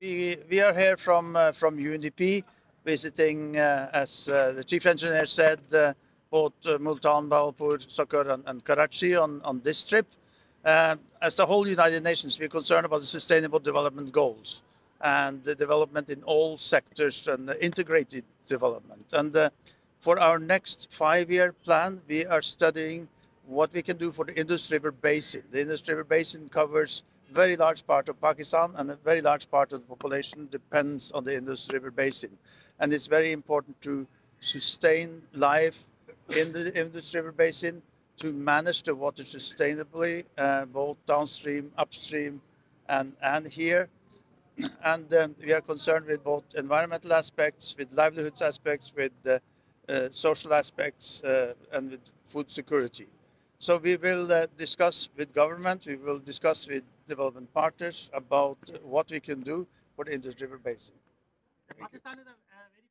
We are here from UNDP visiting, as the chief engineer said, both Multan, Balpur, Sukkur, and Karachi on this trip. As the whole United Nations, we're concerned about the Sustainable Development Goals and the development in all sectors and the integrated development. And for our next 5-year plan, we are studying what we can do for the Indus River Basin. The Indus River Basin covers very large part of Pakistan, and a very large part of the population depends on the Indus River Basin. And it's very important to sustain life in the Indus River Basin, to manage the water sustainably, both downstream, upstream, and here. And we are concerned with both environmental aspects, with livelihoods aspects, with social aspects, and with food security. So we will discuss with government, we will discuss with development partners about what we can do for the Indus River Basin. Pakistan is a very